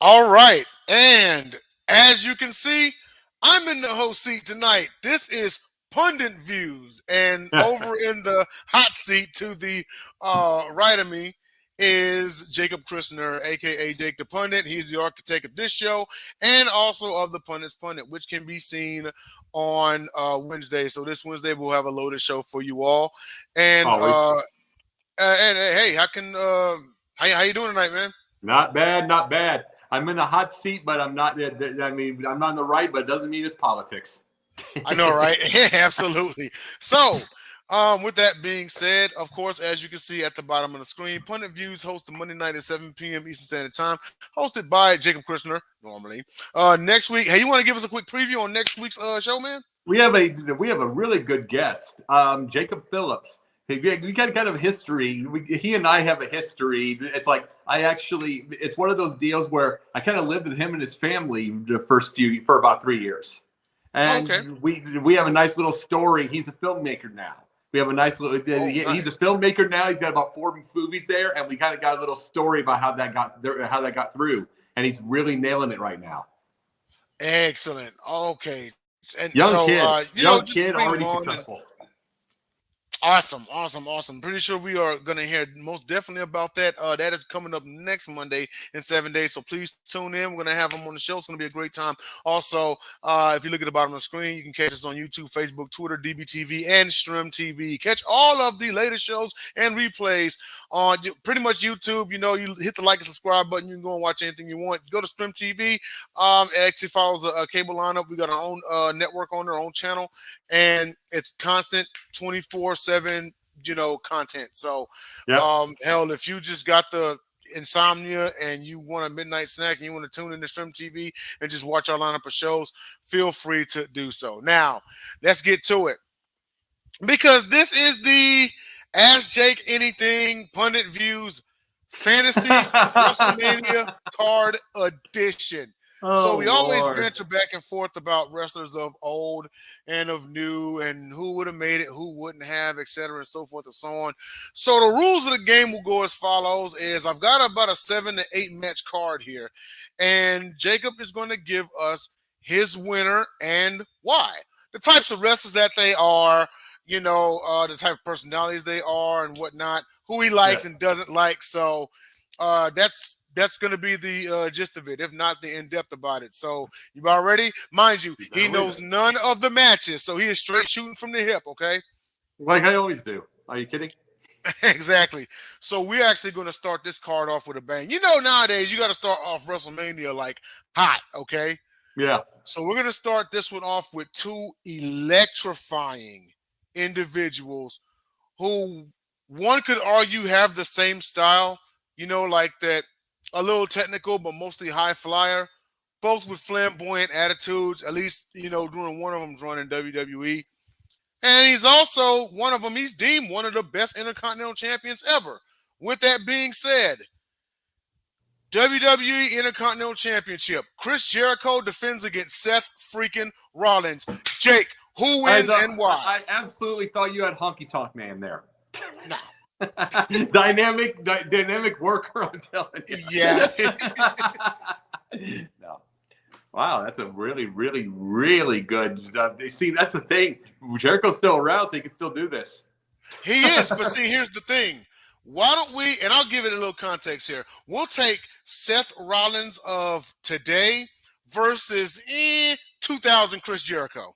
All right. And as you can see, I'm in the host seat tonight. This is Punditviews. And over in the hot seat to the right of me is Jacob Christner, a.k.a. Jake the Pundit. He's the architect of this show and also of the Pundit's Pundit, which can be seen on Wednesday. So this Wednesday, we'll have a loaded show for you all. And, hey, how you doing tonight, man? Not bad, not bad. I'm in the hot seat, but I'm not. I mean, I'm not on the right, but it doesn't mean it's politics. I know, right? Yeah, absolutely. So, with that being said, of course, as you can see at the bottom of the screen, Punditviews hosts Monday night at 7 p.m. Eastern Standard Time, hosted by Jacob Christner, normally. Next week, hey, you want to give us a quick preview on next week's show, man? We have a really good guest, Jacob Phillips. We got kind of history. He and I have a history. It's like it's one of those deals where I kind of lived with him and his family for about 3 years. And we have a nice little story. He's a filmmaker now. We have a nice little. He's a filmmaker now. He's got about 4 movies there, and we kind of got a little story about how that got through. And he's really nailing it right now. Excellent. Okay. And young kid, already successful. Awesome. Pretty sure we are going to hear most definitely about that. That is coming up next Monday in 7 days. So please tune in. We're going to have him on the show. It's going to be a great time. Also, if you look at the bottom of the screen, you can catch us on YouTube, Facebook, Twitter, DBTV, and Stream TV. Catch all of the latest shows and replays on pretty much YouTube. You know, you hit the like and subscribe button. You can go and watch anything you want. Go to Stream TV. It actually follows a cable lineup. We got our own network on our own channel, and it's constant 24/7, content. So, hell, if you just got the insomnia and you want a midnight snack and you want to tune in to Stream TV and just watch our lineup of shows, feel free to do so. Now, let's get to it. Because this is the Ask Jake Anything Punditviews Fantasy WrestleMania Card Edition. So we always banter back and forth about wrestlers of old and of new and who would have made it, who wouldn't have, etc., and so forth and so on. So the rules of the game will go as follows: is I've got about a 7 to 8 match card here, and Jacob is going to give us his winner and why. The types of wrestlers that they are, the type of personalities they are and whatnot, who he likes and doesn't like. So that's going to be the gist of it, if not the in-depth about it. So you all ready? Mind you, he knows none of the matches, so he is straight shooting from the hip, okay? Like I always do. Are you kidding? Exactly. So we're actually going to start this card off with a bang. Nowadays, you got to start off WrestleMania like hot, okay? Yeah. So we're going to start this one off with 2 electrifying individuals who one could argue have the same style, like that. A little technical, but mostly high flyer. Both with flamboyant attitudes, at least, during one of them's run in WWE. And he's also one of them, he's deemed one of the best Intercontinental Champions ever. With that being said, WWE Intercontinental Championship. Chris Jericho defends against Seth freaking Rollins. Jake, who wins and why? I absolutely thought you had Honky Tonk Man there. No. dynamic worker, I'm telling you. Yeah. No. Wow, that's a really, really, really good. See, that's the thing. Jericho's still around, so he can still do this. He is, but see, here's the thing. Why don't we, and I'll give it a little context here. We'll take Seth Rollins of today versus 2000 Chris Jericho.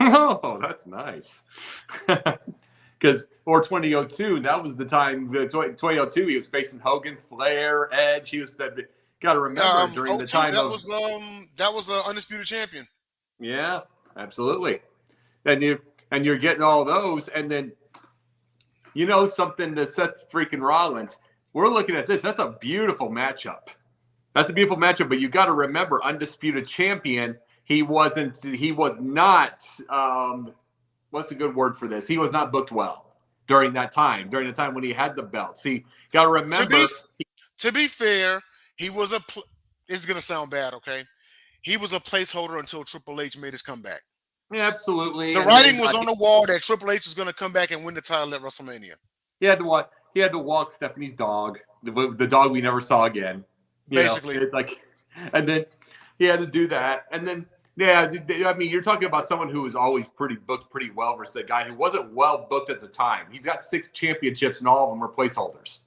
Oh, that's nice. Or 2002, that was the time. 2002, he was facing Hogan, Flair, Edge. He was that. Got to remember during the time that was an undisputed champion. Yeah, absolutely. And you're getting all those, and then something that Seth freaking Rollins. We're looking at this. That's a beautiful matchup. But you got to remember, undisputed champion. He was not. What's a good word for this? He was not booked well during the time when he had the belt. See, got to remember. To be fair, he was this is going to sound bad, okay? He was a placeholder until Triple H made his comeback. Yeah, absolutely. The writing was on the wall that Triple H was going to come back and win the title at WrestleMania. He had to walk Stephanie's dog, the dog we never saw again. Basically. And then he had to do that. And then, yeah, I mean, you're talking about someone who was always pretty booked pretty well versus the guy who wasn't well booked at the time. He's got 6 championships and all of them are placeholders.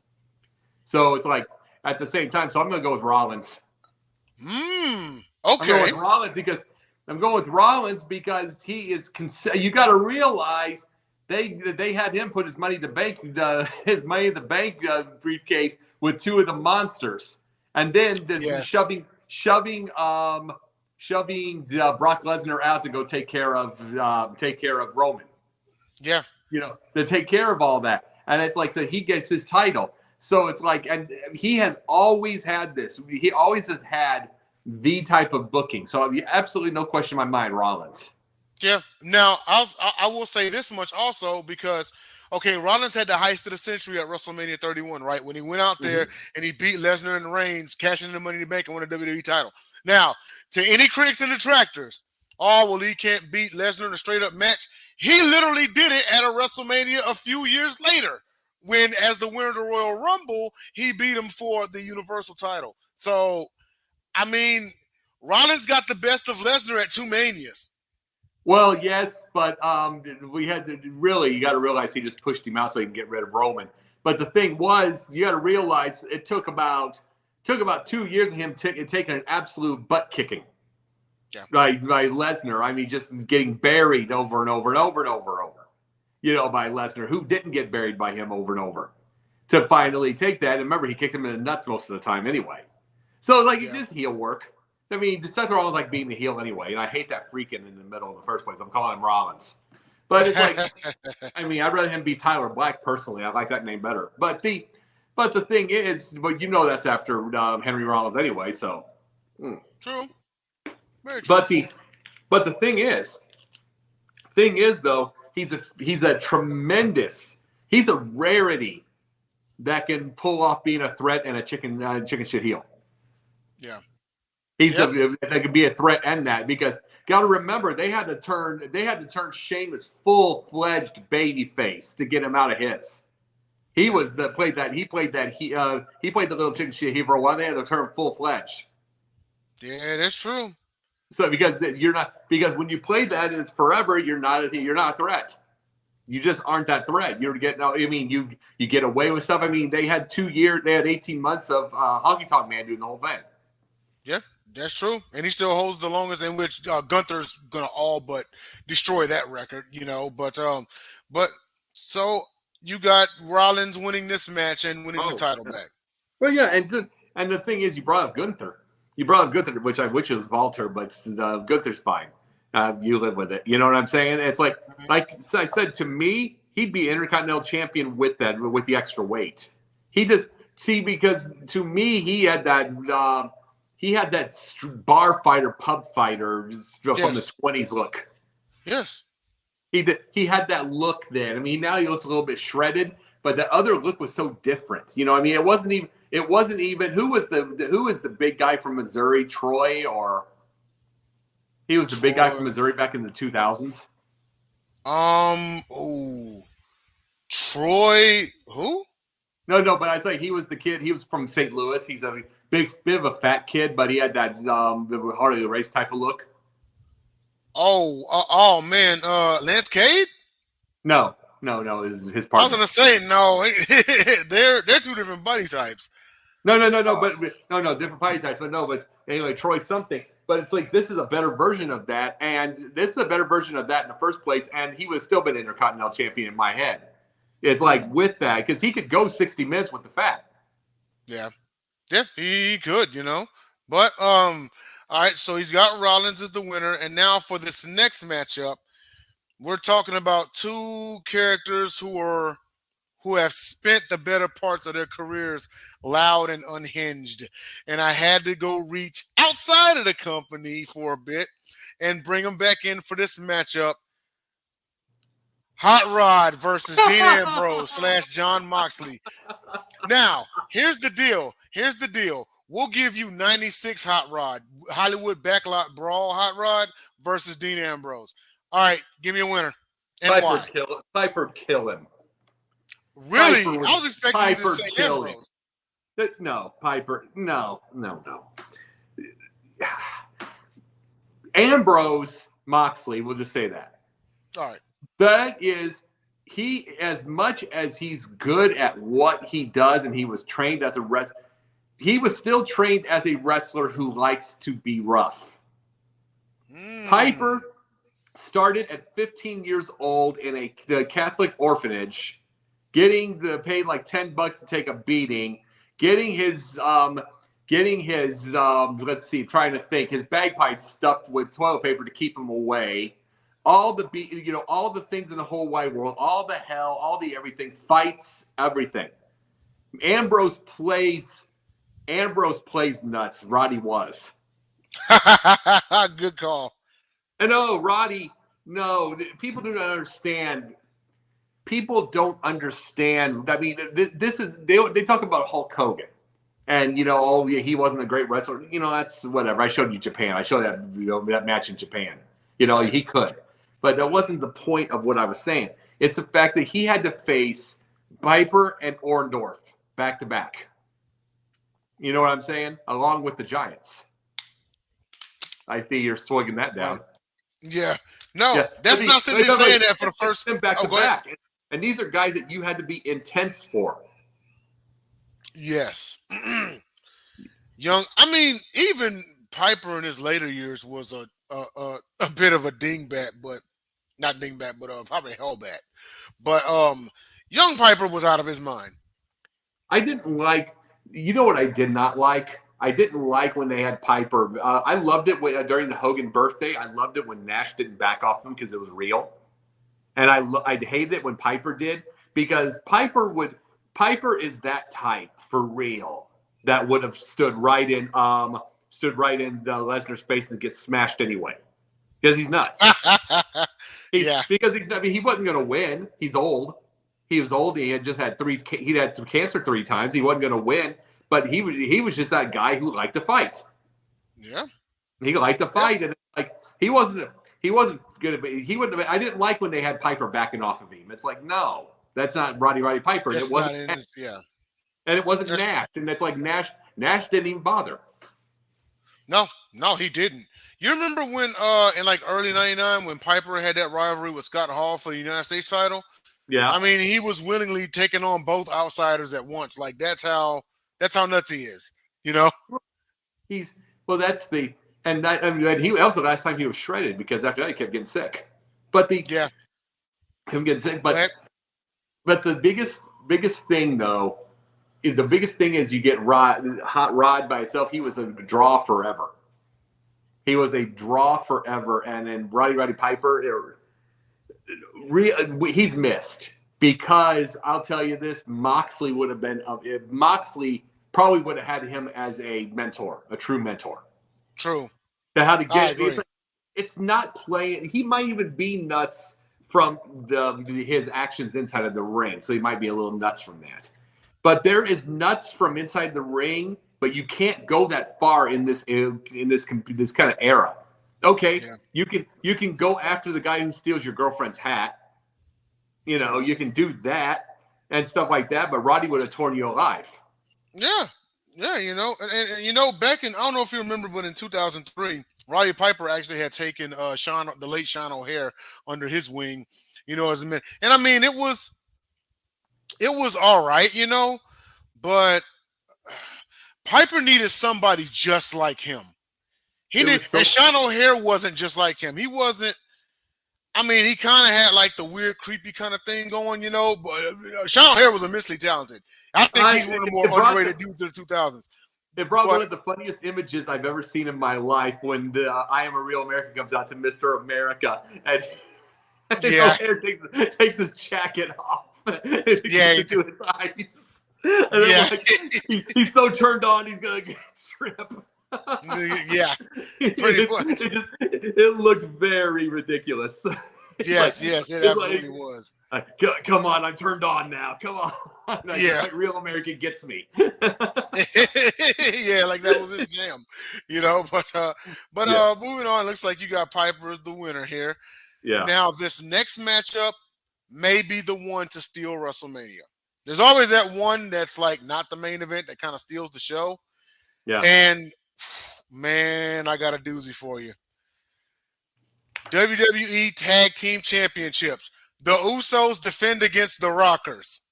So it's like at the same time. So I'm going to go with Rollins. Okay. I'm going with Rollins because he is. You got to realize they had him put his money in the bank, briefcase with 2 of the monsters, and then shoving Brock Lesnar out to go take care of Roman. Yeah. To take care of all that, and it's like so he gets his title. So it's like, and he has always had this. He always has had the type of booking. So absolutely no question in my mind, Rollins. Yeah. Now, I will say this much also because, okay, Rollins had the heist of the century at WrestleMania 31, right? When he went out there and he beat Lesnar in the Reigns, cashing in the Money in the Bank and won the WWE title. Now, to any critics and detractors, he can't beat Lesnar in a straight-up match. He literally did it at a WrestleMania a few years later when, as the winner of the Royal Rumble, he beat him for the Universal title. So, I mean, Rollins got the best of Lesnar at 2 Manias. Well, yes, but we had to you got to realize he just pushed him out so he can get rid of Roman. But the thing was, you got to realize it took about 2 years of him taking an absolute butt kicking. Yeah. By Lesnar. I mean, just getting buried over and over and over and over and over. By Lesnar, who didn't get buried by him over and over, to finally take that. And remember, he kicked him in the nuts most of the time anyway. So, it just heel work. I mean, Seth Rollins like being the heel anyway, and I hate that freaking in the middle in the first place. I'm calling him Rollins. But it's like, I mean, I'd rather him be Tyler Black personally. I like that name better. But the thing is, that's after Henry Rollins anyway. So True. Very true. But the thing is though, he's a tremendous, he's a rarity that can pull off being a threat and a chicken shit heel. Yeah. That could be a threat and that, because got to remember they had to turn Sheamus full-fledged baby face to get him out of his. He played the little chicken shit heel for a while. They had to turn full-fledged. Yeah, that's true. So because when you play that and it's forever, you're not a threat. You just aren't that threat. You're getting. I mean, you get away with stuff. I mean, they had 2 years. They had 18 months of Honky Tonk Man doing the whole thing. Yeah, that's true. And he still holds the longest, in which Gunther's gonna all but destroy that record. But so you got Rollins winning this match and winning the title back. Well, yeah, and good. And the thing is, you brought up Gunther. Which I wish it was Walter, but Gunther's fine. You live with it. You know what I'm saying? It's like I said, to me, he'd be Intercontinental Champion with the extra weight. Because to me, he had that bar fighter, pub fighter from the 20s look. Yes. He had that look then. I mean, now he looks a little bit shredded, but the other look was so different. I mean, it wasn't even who was the big guy from Missouri, Troy, or he was the big guy from Missouri back in the 2000s. Troy, who? No, but I'd say he was the kid. He was from St. Louis. He's a bit of a fat kid, but he had that Harley the Race type of look. Oh man, Lance Cade? No, his partner. I was gonna say no. they're 2 different body types. No, but different body types. But anyway, Troy something. But it's like this is a better version of that, and this is a better version of that in the first place. And he would still been Intercontinental Champion in my head. It's like with that, because he could go 60 minutes with the fat. Yeah, he could, But all right, so he's got Rollins as the winner, and now for this next matchup, we're talking about 2 characters who have spent the better parts of their careers loud and unhinged. And I had to go reach outside of the company for a bit and bring them back in for this matchup. Hot Rod versus Dean Ambrose / John Moxley. Now, here's the deal. We'll give you 96 Hot Rod, Hollywood Backlot Brawl Hot Rod versus Dean Ambrose. All right, give me a winner. And why? Piper kill him. Really? I was expecting you to say Ambrose. No, Piper. No. Ambrose Moxley, we'll just say that. All right. That is, he, as much as he's good at what he does, and he was trained as a wrestler, he was still trained as a wrestler who likes to be rough. Piper started at 15 years old in the Catholic orphanage, getting paid like $10 to take a beating, getting his let's see, trying to think, his bagpipes stuffed with toilet paper to keep him away. All the all the things in the whole wide world, all the hell, all the everything, fights, everything. Ambrose plays nuts. Roddy was. Good call. And no, Roddy, no, people do not understand. People don't understand. I mean, this is, they talk about Hulk Hogan. And, oh, yeah, he wasn't a great wrestler. That's whatever. I showed you Japan. I showed that, that match in Japan. He could. But that wasn't the point of what I was saying. It's the fact that he had to face Piper and Orndorff back to back. You know what I'm saying? Along with the Giants. I see you're swinging that down. Yeah. No, yeah. That's not simply saying that for the first back to back. And these are guys that you had to be intense for. Yes. Young. I mean, even Piper in his later years was a bit of a dingbat, but not dingbat, but probably hellbat. But young Piper was out of his mind. I didn't like. You know what I did not like? I didn't like when they had Piper. I loved it during the Hogan birthday. I loved it when Nash didn't back off him because it was real, and I hated it when Piper did, because Piper is that type for real that would have stood right in the Lesnar's face and get smashed anyway, because he's nuts. Because he's not. I mean, he wasn't going to win. He's old. He was old. He had just had cancer 3 times. He wasn't going to win. But he was just that guy who liked to fight. Yeah, he liked to fight, and like he wasn't good. He wouldn't have. I didn't like when they had Piper backing off of him. It's like, no, that's not Roddy Piper. And it wasn't. And it wasn't Nash, and it's like Nash didn't even bother. No, he didn't. You remember when in like early '99 when Piper had that rivalry with Scott Hall for the United States title? Yeah, I mean, he was willingly taking on both outsiders at once. Like that's how nuts he is, That's the, and that, I mean, he also last time he was shredded because after that he kept getting sick. But him getting sick. But the biggest thing though, is the biggest thing is you get Hot Rod by itself. He was a draw forever. And then Roddy Piper, he's missed. Because I'll tell you this, Moxley would have been. Moxley probably would have had him as a mentor, a true mentor. True. To how to get. It's not playing. He might even be nuts from his actions inside of the ring, so he might be a little nuts from that. But there is nuts from inside the ring, but you can't go that far in this kind of era. Okay, you can go after the guy who steals your girlfriend's hat. You can do that and stuff like that, but Roddy would have torn you alive. Yeah, and back in, I don't know if you remember, but in 2003, Roddy Piper actually had taken the late Sean O'Hare under his wing, as a man. And I mean, it was all right, but Piper needed somebody just like him. And Sean O'Hare wasn't just like him. He wasn't. I mean, he kind of had like the weird, creepy kind of thing going, but Sean O'Hare was immensely talented. I think he's one of the more underrated dudes of the 2000s. It brought one of the funniest images I've ever seen in my life when the I Am a Real American comes out to Mr. America. And O'Hare takes his jacket off. Into his eyes. And he's so turned on, he's going to get stripped. Yeah, pretty much. It looked very ridiculous. Yes, it absolutely was. Come on, I'm turned on now. Come on. Real American gets me. Yeah, like that was his jam, But moving on, looks like you got Piper as the winner here. Yeah. Now this next matchup may be the one to steal WrestleMania. There's always that one that's like not the main event that kind of steals the show. Yeah. And Man, I got a doozy for you. WWE Tag Team Championships. The Usos defend against the Rockers.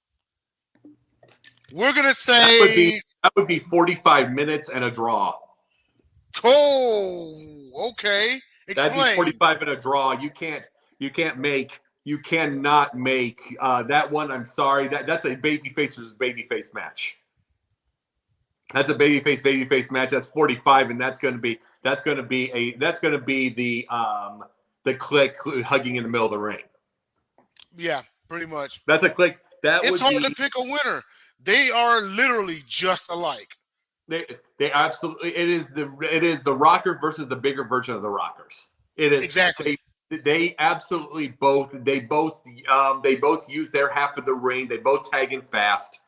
We're gonna say that would be 45 minutes and a draw. oh, okay. That'd be Explain. 45 and a draw. You cannot make that one. I'm sorry. That's a babyface versus babyface match. That's a babyface match. That's 45, and that's going to be the Click hugging in the middle of the ring. Yeah, pretty much. That's a Click. It's hard to pick a winner. They are literally just alike. They absolutely. It is the Rockers versus the bigger version of the Rockers. It is exactly. They absolutely both. They both use their half of the ring. They both tag in fast.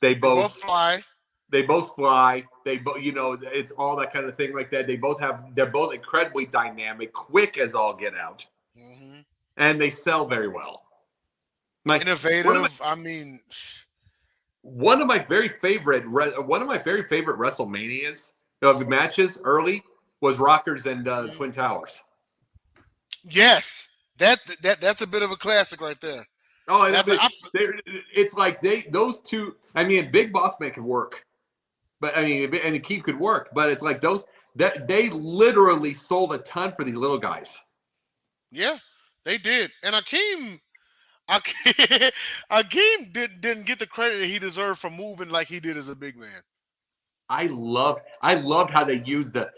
They both fly. They both fly. They both, it's all that kind of thing like that. They're both incredibly dynamic, quick as all get out, and they sell very well. Innovative. One of my very favorite WrestleManias matches early was Rockers and Twin Towers. Yes, that's a bit of a classic right there. Oh, it's like those two. I mean, Big Boss Man could work, but and Keith could work, but it's like that they literally sold a ton for these little guys. Yeah, they did, and Akeem didn't get the credit that he deserved for moving like he did as a big man. I loved how they used the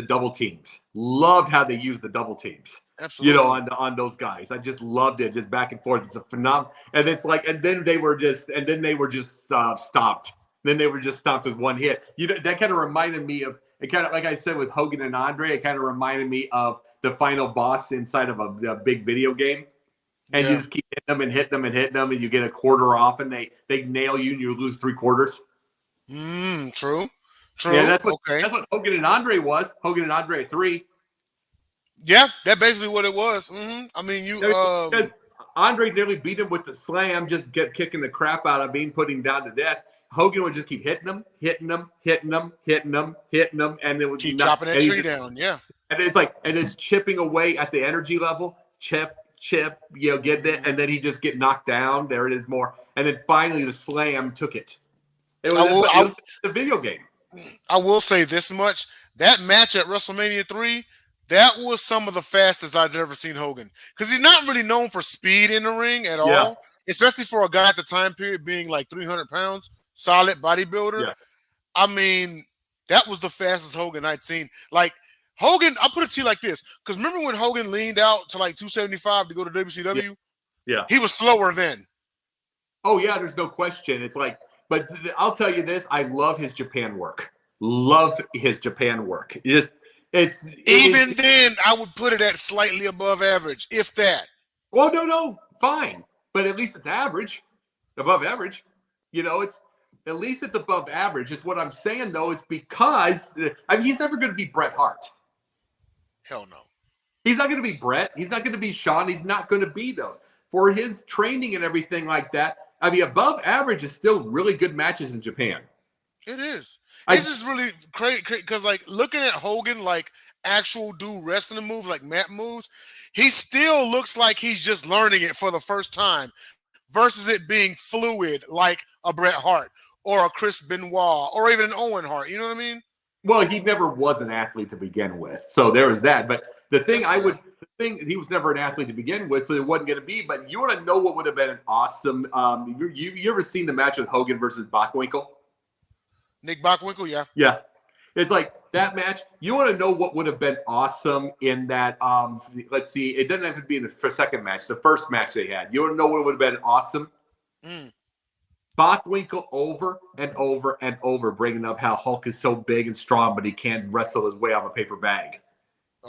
double teams. Loved how they used the double teams. Absolutely. On those guys. I just loved it, just back and forth. It's a phenomenal. And it's like, and then they were just stopped. Then they were just stopped with one hit. That kind of reminded me of it. Kind of like I said with Hogan and Andre. It kind of reminded me of the final boss inside of a big video game. And you just keep hitting them and hitting them and hitting them, and you get a quarter off, and they nail you, and you lose 3/4. True. Yeah, that's what Hogan and Andre was. Hogan and Andre 3. Yeah, that's basically what it was. I mean, Andre nearly beat him with the slam, just kicking the crap out of him, putting him down to death. Hogan would just keep hitting him, and it would keep chopping that tree down. Yeah, and it's chipping away at the energy level. Chip, get it, and then he just get knocked down. There it is more, and then finally the slam took it. It was the video game. I will say this much: that match at WrestleMania 3, that was some of the fastest I've ever seen Hogan, because he's not really known for speed in the ring at all, especially for a guy at the time period being like 300 pounds, solid bodybuilder. Yeah. I mean, that was the fastest Hogan I'd seen. Like Hogan, I'll put it to you like this, because remember when Hogan leaned out to like 275 to go to WCW? Yeah. He was slower then. Oh yeah, there's no question. It's like, but I'll tell you this: I love his Japan work. Love his Japan work. Then I would put it at slightly above average, if that. Well, no, fine, but at least it's average, above average. It's at least it's above average. Is what I'm saying though. It's because he's never going to be Bret Hart. Hell no. He's not going to be Bret. He's not going to be Shawn. He's not going to be those. For his training and everything like that, above average is still really good matches in Japan. It is. This is really crazy because, like, looking at Hogan, like, actual do wrestling moves, like mat moves, he still looks like he's just learning it for the first time versus it being fluid like a Bret Hart or a Chris Benoit or even an Owen Hart. You know what I mean? Well, he never was an athlete to begin with. So there was that. But the thing he was never an athlete to begin with, so it wasn't going to be. But you want to know what would have been an awesome you ever seen the match with Hogan versus Bockwinkel? Nick Bockwinkel, yeah. Yeah. It's like that match. You want to know what would have been awesome in that let's see, it doesn't have to be in the second match, the first match they had. You want to know what would have been awesome? Bockwinkel over and over and over bringing up how Hulk is so big and strong, but he can't wrestle his way out of a paper bag.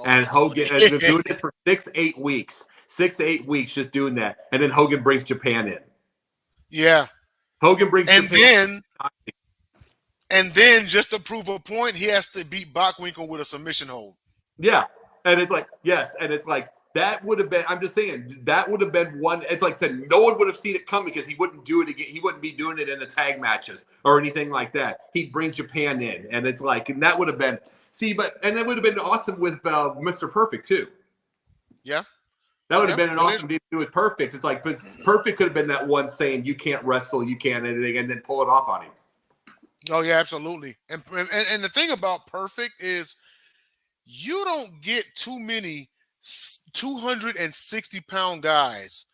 And Hogan has been doing it for 6 to 8 weeks. 6 to 8 weeks just doing that. And then Hogan brings Japan in. Yeah. Hogan brings Japan in. And then just to prove a point, he has to beat Bockwinkel with a submission hold. Yeah. And it's like, yes. And it's like, That would have been, I'm just saying, that would have been one. It's like I said, no one would have seen it coming because he wouldn't do it again. He wouldn't be doing it in the tag matches or anything like that. He'd bring Japan in. And it's like, and that would have been, and that would have been awesome with Mr. Perfect too. Yeah. That would have been an awesome deal to do with Perfect. It's like, because Perfect could have been that one saying, you can't wrestle, you can't anything, and then pull it off on him. Oh, yeah, absolutely. And the thing about Perfect is you don't get too many 260-pound guys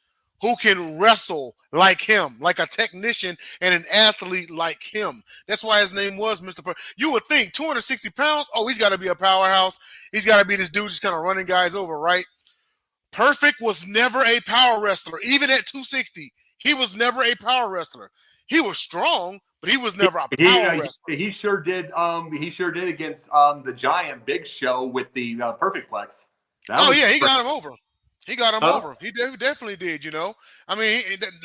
who can wrestle like him, like a technician and an athlete like him. That's why his name was Mr. Perfect. You would think 260 pounds, oh, he's got to be a powerhouse. He's got to be this dude just kind of running guys over, right? Perfect was never a power wrestler. Even at 260, he was never a power wrestler. He was strong, but he was never a power wrestler. He sure did. He sure did against the Giant Big Show with the Perfect Plex. He got him over. He got him over. He definitely did. You know, I mean,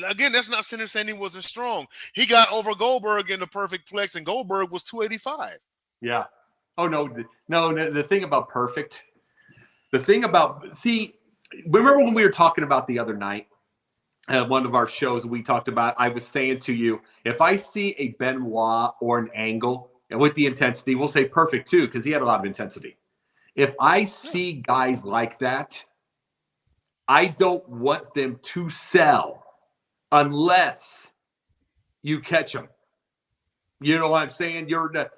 again, that's not saying he wasn't strong. He got over Goldberg in the Perfect Plex, and Goldberg was 285. Yeah. Oh no. The thing about Perfect. Remember when we were talking about the other night? One of our shows we talked about, I was saying to you, if I see a Benoit or an Angle with the intensity, we'll say Perfect too, because he had a lot of intensity. If I see guys like that, I don't want them to sell unless you catch them. You know what I'm saying?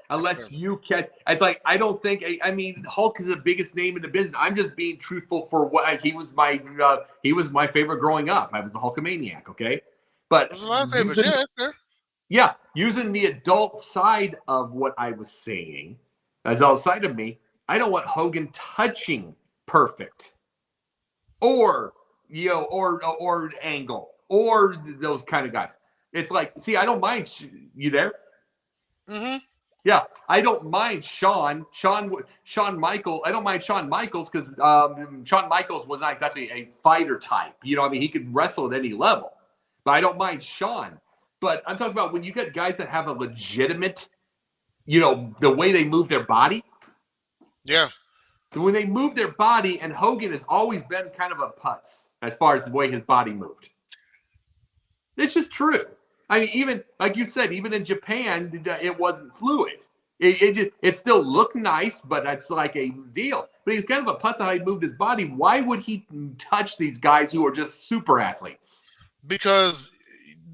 Unless you catch. It's like, I don't think. I mean, Hulk is the biggest name in the business. I'm just being truthful for what he was my favorite growing up. I was the Hulkamaniac. Okay, but there's a lot of favorites. Yeah, that's fair. Yeah, using the adult side of what I was saying as outside of me, I don't want Hogan touching Perfect, or Angle, or those kind of guys. It's like, see, I don't mind. You there? Mm-hmm. Yeah, I don't mind Shawn Michaels. I don't mind Shawn Michaels because Shawn Michaels was not exactly a fighter type. You know, I mean, he could wrestle at any level. But I don't mind Shawn. But I'm talking about when you get guys that have a legitimate, the way they move their body. Yeah. When they move their body, and Hogan has always been kind of a putz as far as the way his body moved. It's just true. I mean, even like you said, even in Japan, it wasn't fluid. It still looked nice, but that's like a deal. But he's kind of a putz on how he moved his body. Why would he touch these guys who are just super athletes? Because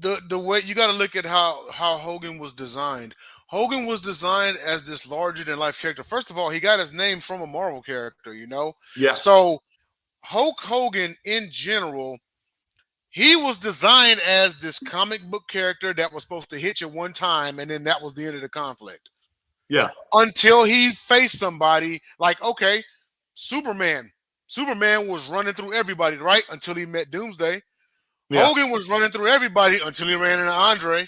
the way you got to look at how Hogan was designed. Hogan was designed as this larger than life character. First of all, he got his name from a Marvel character, Yeah. So Hulk Hogan in general, he was designed as this comic book character that was supposed to hit you one time, and then that was the end of the conflict. Yeah. Until he faced somebody like, okay, Superman. Superman was running through everybody, right? Until he met Doomsday. Yeah. Hogan was running through everybody until he ran into Andre.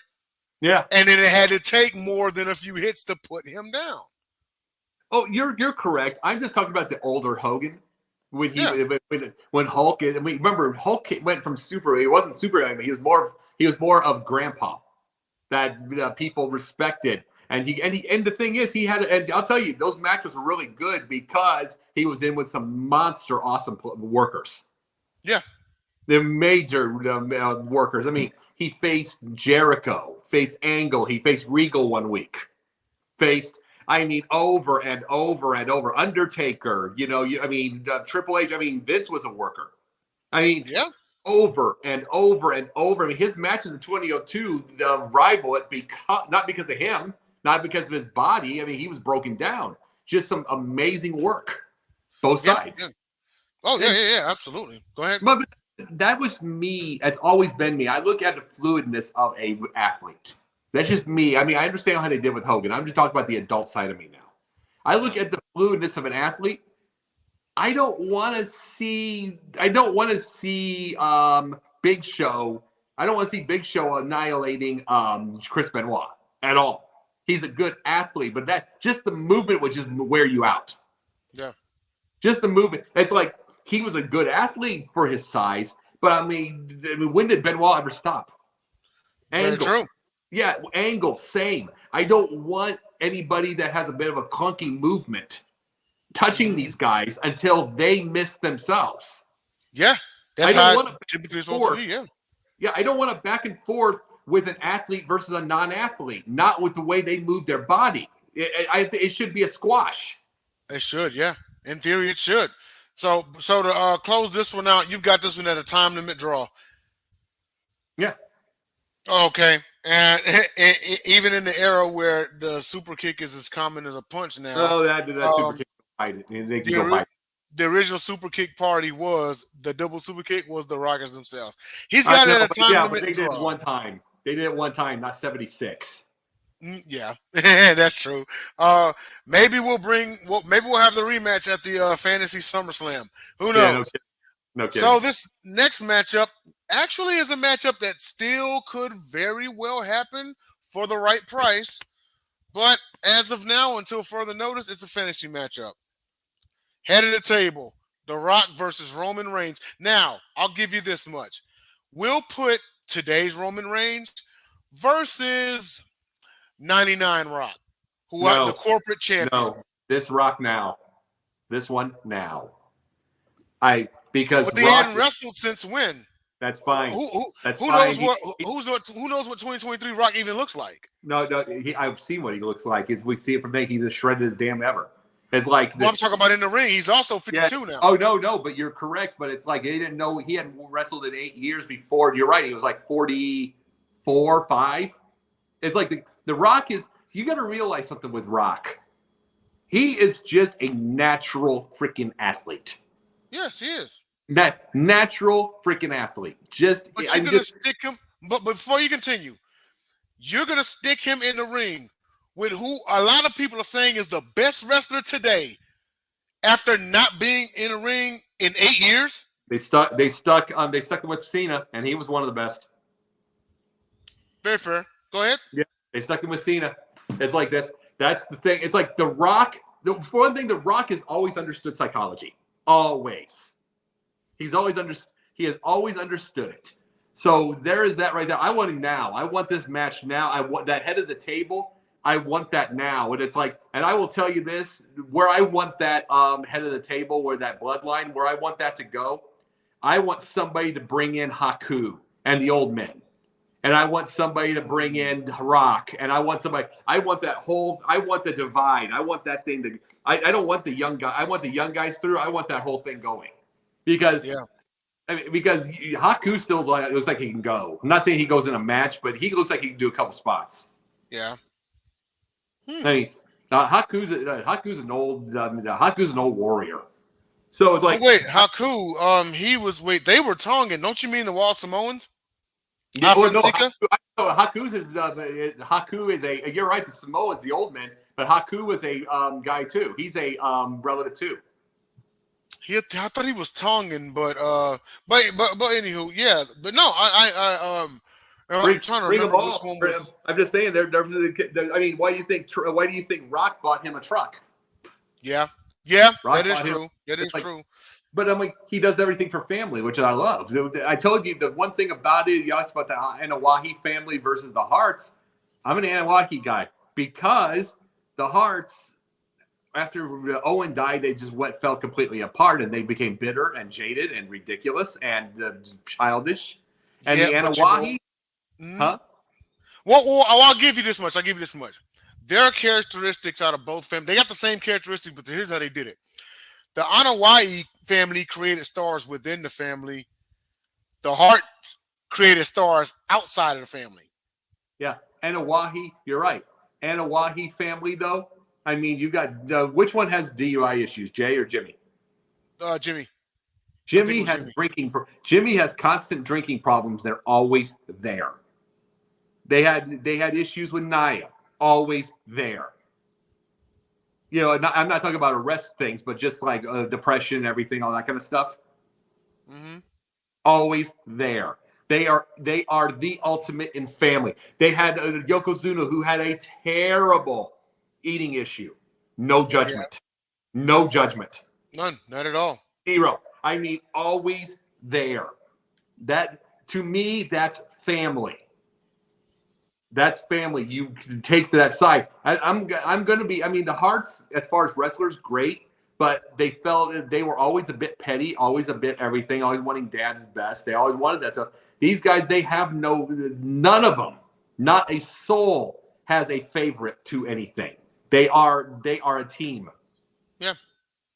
Yeah. And then it had to take more than a few hits to put him down. Oh, you're correct. I'm just talking about the older Hogan. When Hulk, I mean, remember Hulk went from super. He wasn't Superman, but he was more of Grandpa that people respected. And the thing is, he had, and I'll tell you, those matches were really good because he was in with some monster awesome workers. Yeah, the major workers. I mean, he faced Jericho, faced Angle, he faced Regal one week, over and over and over. Undertaker, Triple H. I mean, Vince was a worker. I mean, yeah, over and over and over. I mean, his matches in 2002 rival it not because of him, not because of his body. I mean, he was broken down. Just some amazing work, both sides. Yeah. Oh yeah, absolutely. Go ahead. But that was me. It's always been me. I look at the fluidness of a athlete. That's just me. I mean, I understand how they did with Hogan. I'm just talking about the adult side of me now. I look at the fluidness of an athlete. I don't want to see Big Show. I don't want to see Big Show annihilating Chris Benoit at all. He's a good athlete, but that just the movement would just wear you out. Yeah. Just the movement. It's like he was a good athlete for his size, but I mean, when did Benoit ever stop? Very true. Yeah, Angle, same. I don't want anybody that has a bit of a clunky movement touching these guys until they miss themselves. Yeah, I that's don't how it want to typically is supposed to forth. be. Yeah. Yeah, I don't want to back and forth with an athlete versus a non-athlete, not with the way they move their body. It should be a squash. It should, yeah. In theory, it should. So to close this one out, you've got this one at a time limit draw. Yeah. Okay, and even in the era where the super kick is as common as a punch now, Oh, that super um, kick. They can the go ori- by. the original super kick party was the double super kick was the Rockers themselves. He's I got it know, at a but time but limit they did it draw. one time. They did it one time, not 76. Yeah, that's true. Maybe maybe we'll have the rematch at the Fantasy SummerSlam. Who Yeah, no knows? kidding. No kidding. So this next matchup actually is a matchup that still could very well happen for the right price, but as of now, until further notice, it's a fantasy matchup. Head of the table: The Rock versus Roman Reigns. Now, I'll give you this much: we'll put today's Roman Reigns versus 99 Rock, who are the No, corporate champion. no. This Rock now. This one now. Because But they Rock. hadn't wrestled since when? That's fine. That's Who fine. who knows what 2023 Rock even looks like? No. I've seen what he looks like. We see it from there. He's as shredded as damn ever. It's like Well, I'm talking about in the ring. He's also 52 now. Oh no, but you're correct. But it's like they didn't know he hadn't wrestled in 8 years before. You're right. He was like 44, 5. It's like the Rock is. You got to realize something with Rock. He is just a natural freaking athlete. Yes, he is. That natural freaking athlete. But you're gonna stick him. But before you continue, you're gonna stick him in the ring with who a lot of people are saying is the best wrestler today, after not being in a ring in 8 years. They stuck him with Cena, and he was one of the best. Very fair. Go ahead. Yeah, they stuck him with Cena. It's like that's the thing. It's like The Rock. The one thing, The Rock has always understood psychology. Always. He has always understood it. So there is that right there. I want it now. I want this match now. I want that head of the table. I want that now. And it's like, and I will tell you this, where I want that head of the table, where that bloodline, where I want that to go, I want somebody to bring in Haku and the old men. And I want somebody to bring in Rock. And I want the divide. I want that thing to, I don't want the young guy. I want the young guys through. I want that whole thing going. Because Haku still looks like he can go. I'm not saying he goes in a match, but he looks like he can do a couple spots. Yeah. I mean, Haku's an old warrior. So it's like, wait, Haku, they were Tongan. Don't you mean the Wall Samoans? Haku is a. You're right. The Samoans, the old men, but Haku is a guy too. He's a relative too. I thought he was Tongan, but anywho, yeah. But no, I'm trying to remember which one was. I'm just saying, I mean, why do you think Rock bought him a truck? Yeah, Rock that is true. That is true. But I'm like, he does everything for family, which I love. I told you the one thing about it. You asked about the Anawahi family versus the Harts. I'm an Anawahi guy because the Harts, after Owen died, they just fell completely apart, and they became bitter and jaded and ridiculous and childish. And the Anawahi, huh? Well, I'll give you this much. There are characteristics out of both families. They got the same characteristics, but here's how they did it. The Anawahi family created stars within the family. The Harts created stars outside of the family. Yeah, Anawahi, you're right. Anawahi family, though. I mean, you got which one has DUI issues, Jay or Jimmy? Jimmy. Jimmy has drinking. Jimmy has constant drinking problems. They're always there. They had issues with Naya. Always there. You know, I'm not talking about arrest things, but just like depression, everything, all that kind of stuff. Mm-hmm. Always there. They are the ultimate in family. They had Yokozuna, who had a terrible eating issue. No judgment. Yeah. No judgment. None. Not at all. Zero. I mean, always there. That, to me, that's family. That's family. You can take to that side. I'm going to be, I mean, the Harts, as far as wrestlers, great. but they felt they were always a bit petty, always a bit everything, always wanting dad's best. They always wanted that stuff. These guys, they have none of them, not a soul has a favorite to anything. They are a team. Yeah,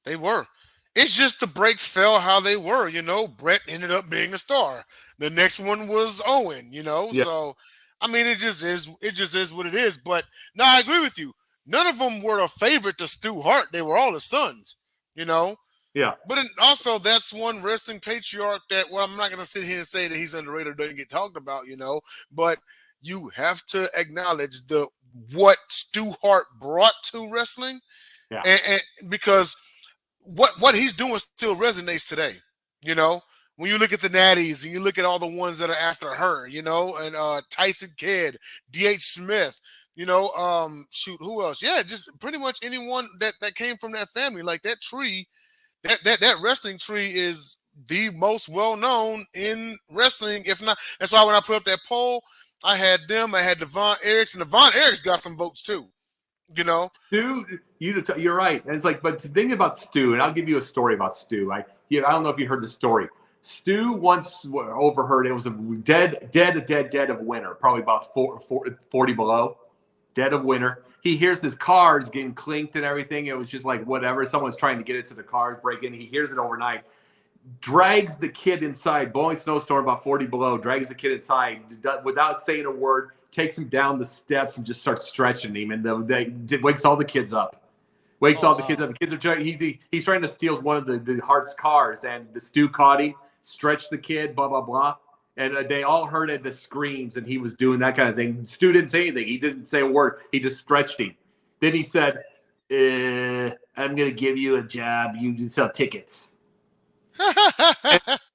they were. It's just the breaks fell how they were. Brett ended up being a star. The next one was Owen. Yeah, So I mean, it just is. It just is what it is. But no, I agree with you. None of them were a favorite to Stu Hart. They were all his sons. You know. yeah. But also, that's one wrestling patriarch that. Well, I'm not going to sit here and say that he's underrated or doesn't get talked about. But you have to acknowledge what Stu Hart brought to wrestling, Yeah. and because what he's doing still resonates today. You know, when you look at the Natties and you look at all the ones that are after her, and Tyson Kidd, D.H. Smith, shoot, who else? Yeah, just pretty much anyone that came from that family. Like that tree, that wrestling tree is the most well known in wrestling, if not. That's why when I put up that poll, I had them. I had Devon Eriks, and Devon Eriks got some votes too. Stu, you're right. And it's like, but the thing about Stu, and I'll give you a story about Stu. I don't know if you heard the story. Stu once overheard, it was a dead of winter, probably about 40 below, dead of winter. He hears his cars getting clinked and everything. It was just like whatever. Someone's trying to get into the cars, break in. He hears it overnight, drags the kid inside, blowing snowstorm about 40 below, drags the kid inside without saying a word, takes him down the steps and just starts stretching him. And wakes all the kids up. Wakes all the kids up. The kids are trying. He's trying to steal one of the Hart's cars, and the Stu caught him, stretched the kid, blah blah blah, and they all heard it, the screams, and he was doing that kind of thing. Stu didn't say anything. He didn't say a word. He just stretched him. Then he said, "I'm gonna give you a job. You can sell tickets."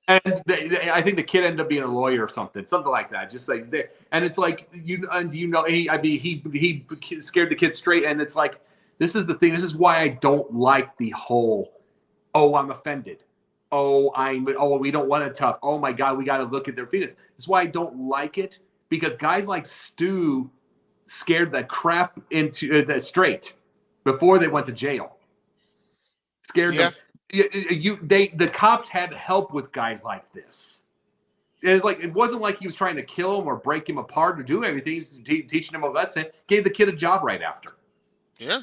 and I think the kid ended up being a lawyer or something like that. Just like there, and it's like he scared the kid straight, and it's like. This is the thing. This is why I don't like the whole, I'm offended. We don't want to tough. Oh my God, we got to look at their feelings. This is why I don't like it, because guys like Stu scared the crap into straight before they went to jail. Scared them. The cops had help with guys like this. It wasn't like he was trying to kill him or break him apart or do everything. He's teaching him a lesson. Gave the kid a job right after. Yeah.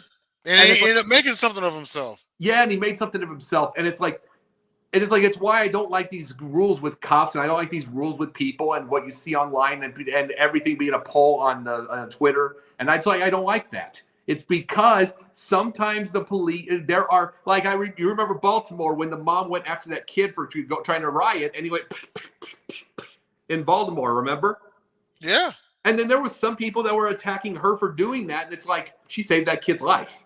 And he ended up making something of himself. Yeah, and he made something of himself. And it's it's why I don't like these rules with cops, and I don't like these rules with people, and what you see online, and everything being a poll on Twitter. And I don't like that. It's because sometimes the police, there are you remember Baltimore when the mom went after that kid for trying to riot, and he went in Baltimore. Remember? Yeah. And then there was some people that were attacking her for doing that, and it's like she saved that kid's life.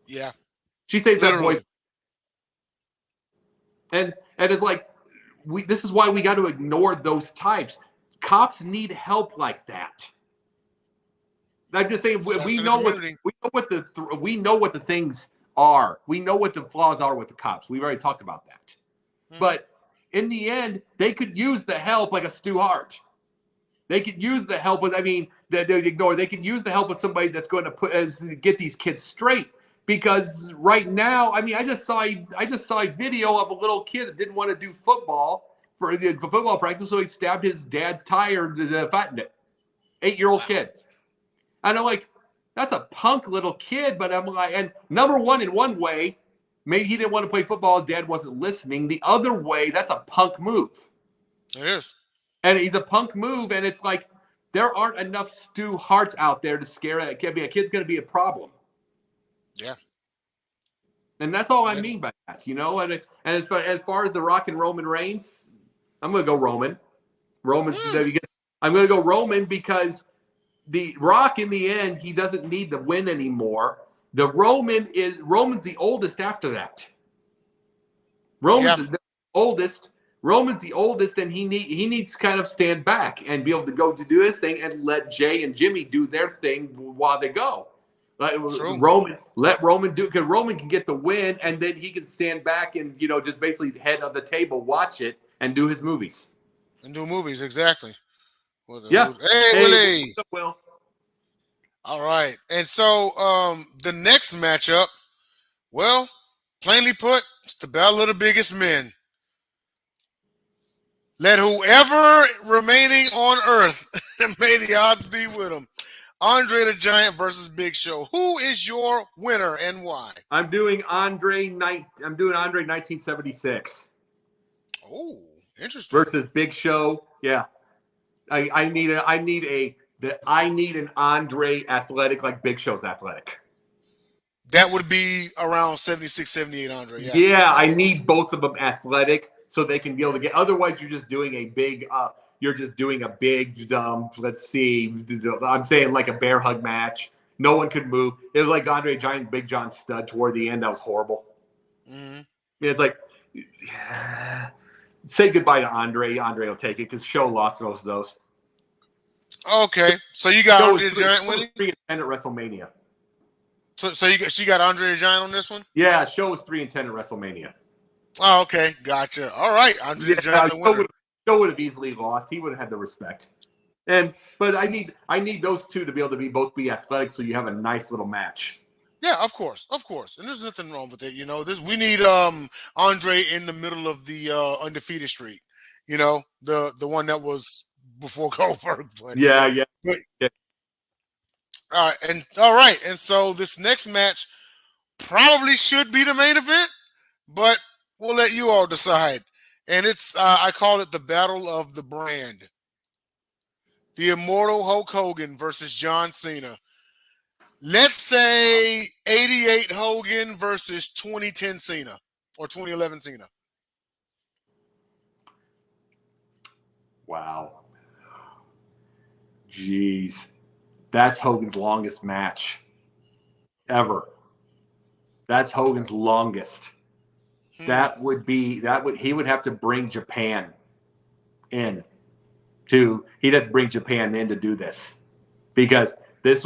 Yeah. She saved that boy's. And it's like this is why we got to ignore those types. Cops need help like that. I'm just saying we know what the things are. We know what the flaws are with the cops. We've already talked about that. Mm-hmm. But in the end, they could use the help like a Stu Hart. They could use the help with. They ignore. They could use the help with somebody that's going to get these kids straight. Because right now, I just saw a video of a little kid that didn't want to do football for football practice, so he stabbed his dad's tire to fatten it. 8-year-old kid. And I'm like, that's a punk little kid. But I'm like, and number one, in one way, maybe he didn't want to play football. His dad wasn't listening. The other way, that's a punk move. It is. And he's a punk move, and it's like there aren't enough Stu Harts out there to scare a kid. A kid's going to be a problem. Yeah. And that's all I mean by that, And as far as The Rock and Roman Reigns, I'm going to go Roman. I'm going to go Roman because the Rock, in the end, he doesn't need the win anymore. Roman's the oldest after that. Roman's the oldest. Roman's the oldest, and he needs to kind of stand back and be able to go to do his thing and let Jay and Jimmy do their thing while they go. Let Roman do, because Roman can get the win, and then he can stand back and just basically head of the table, watch it, and do his movies. And do movies, exactly. Yeah. Hey, Willie. What's up, Will? All right, and so the next matchup, well, Plainly put, it's the battle of the biggest men. Let whoever remaining on Earth, may the odds be with him. Andre the Giant versus Big Show. Who is your winner and why? I'm doing Andre 1976. Oh, interesting. Versus Big Show. Yeah. I need an Andre athletic like Big Show's athletic. That would be around 76, 78 Andre. Yeah. Yeah, I need both of them athletic so they can be able to get. Otherwise, you're just doing a big. Let's see. I'm saying like a bear hug match. No one could move. It was like Andre Giant, Big John Stud toward the end. That was horrible. Mm-hmm. It's like, say goodbye to Andre. Andre will take it because Show lost most of those. Okay, so you got Andre the Giant winning? 3-10 at WrestleMania. So she got Andre the Giant on this one? Yeah, Show was 3-10 at WrestleMania. Oh, okay, gotcha. All right, Andre the Giant the winner. Show would have easily lost. He would have had the respect. But I need those two to be able to both be athletic, so you have a nice little match. Yeah, of course, and there's nothing wrong with it. We need Andre in the middle of the undefeated streak. The one that was before Goldberg. But, yeah. All right, and so this next match probably should be the main event, but we'll let you all decide. And it's I call it the Battle of the Brand. The Immortal Hulk Hogan versus John Cena. Let's say 88 Hogan versus 2010 Cena or 2011 Cena. Wow. Jeez. That's Hogan's longest match ever. That's Hogan's longest. He would have to bring Japan in he'd have to bring Japan in to do this because this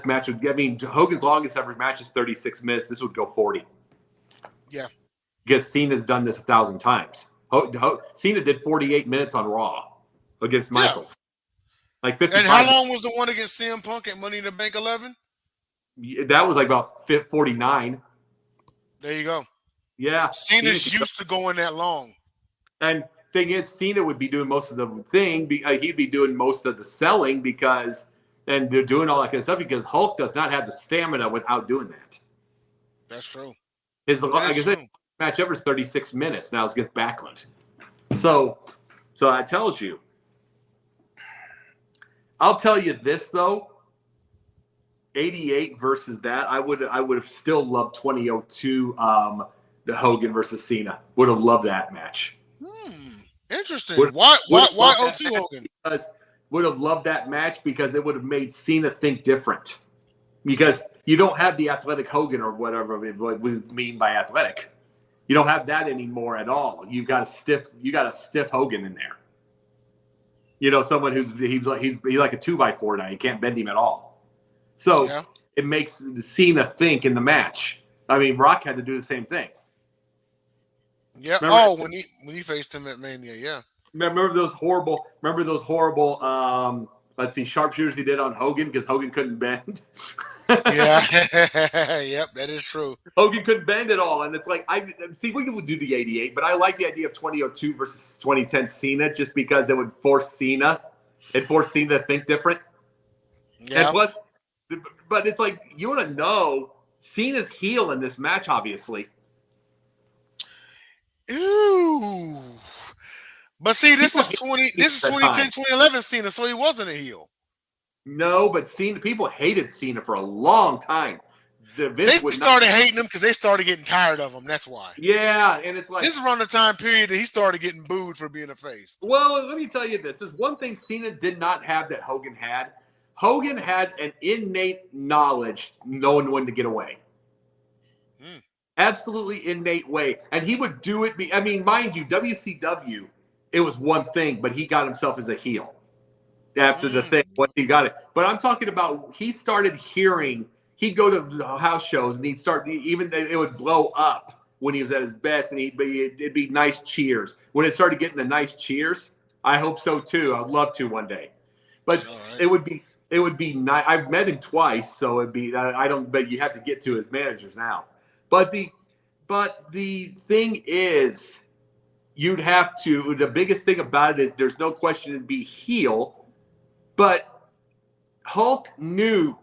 match would, Hogan's longest ever match is 36 minutes. This would go 40. Yeah. Because Cena's done this 1,000 times. Cena did 48 minutes on Raw against Michaels. Yeah. Like 55. And how long was the one against CM Punk at Money in the Bank 11? That was like about 49. There you go. Yeah. Cena's used to going that long. And thing is, Cena would be doing most of the thing. He'd be doing most of the selling and they're doing all that kind of stuff because Hulk does not have the stamina without doing that. That's true. His match ever is 36 minutes. Now it's against Backlund. So that tells you. I'll tell you this though. 88 versus that, I would have still loved 2002 the Hogan versus Cena. Would have loved that match. Interesting. Why 02 Hogan? Because would have loved that match because it would have made Cena think different. Because you don't have the athletic Hogan or whatever we mean by athletic. You don't have that anymore at all. You got a stiff Hogan in there. Someone he's like a 2x4 now. You can't bend him at all. So It makes Cena think in the match. Rock had to do the same thing. Yeah. When he faced him at Mania, yeah. Remember those horrible let's see, sharpshooters he did on Hogan because Hogan couldn't bend. Yeah. Yep, that is true. Hogan couldn't bend at all. And it's like, we would do the 88, but I like the idea of 2002 versus 2010 Cena just because it would force Cena. It'd force Cena to think different. Yeah. And plus, but it's like, you want to know, Cena's heel in this match, obviously. Ooh. But see, this is 2010, 2011 Cena, so he wasn't a heel. No, but people hated Cena for a long time. They started hating him because they started getting tired of him. That's why. Yeah, and it's like this is around the time period that he started getting booed for being a face. Well, let me tell you this. There's one thing Cena did not have that Hogan had. Hogan had an innate knowledge knowing when to get away. Absolutely innate way. And he would do it. Mind you, WCW, it was one thing, but he got himself as a heel after the thing once he got it. But I'm talking about he started hearing, he'd go to house shows and it would blow up when he was at his best and it'd be nice cheers. When it started getting the nice cheers, I hope so too. I'd love to one day. But it would be nice. I've met him twice, so it'd be, but you have to get to his managers now. But But the thing is, the biggest thing about it is there's no question it'd be heel, but Hulk knew.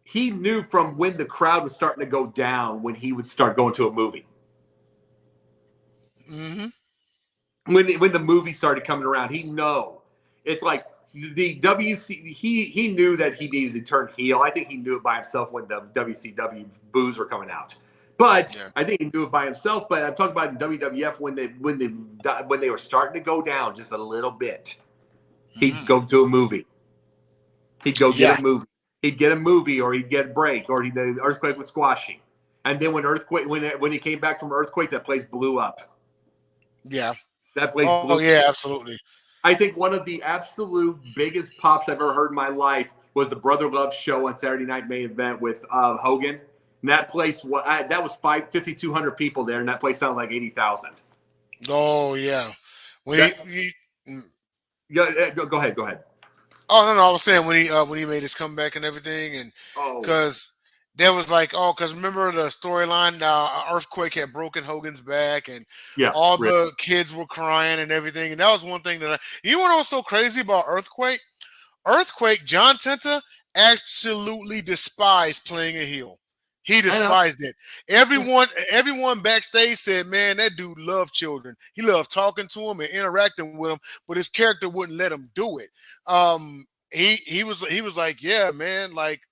He knew from when the crowd was starting to go down when he would start going to a movie. Mm-hmm. When the movie started coming around, he know. It's like the WC. He knew that he needed to turn heel. I think he knew it by himself when the WCW boos were coming out. But I think he knew it by himself. But I'm talking about in WWF when they were starting to go down just a little bit. He'd go to a movie. He'd go get a movie. He'd get a movie, or he'd get a break, or the Earthquake was squashing. And then when he came back from Earthquake, that place blew up. Yeah. That place blew up. Yeah, absolutely. I think one of the absolute biggest pops I've ever heard in my life was the Brother Love show on Saturday Night Main Event with Hogan. And that place, that was 5,200 people there, and that place sounded like 80,000. Oh, yeah. Go ahead. Oh, no, I was saying when he made his comeback and everything, and because there was because remember the storyline, Earthquake had broken Hogan's back, and all the kids were crying and everything, and that was one thing that you know what was so crazy about Earthquake? John Tenta absolutely despised playing a heel. He despised it. Everyone backstage said, man, that dude loved children. He loved talking to them and interacting with them, but his character wouldn't let him do it. He was like, yeah, man, like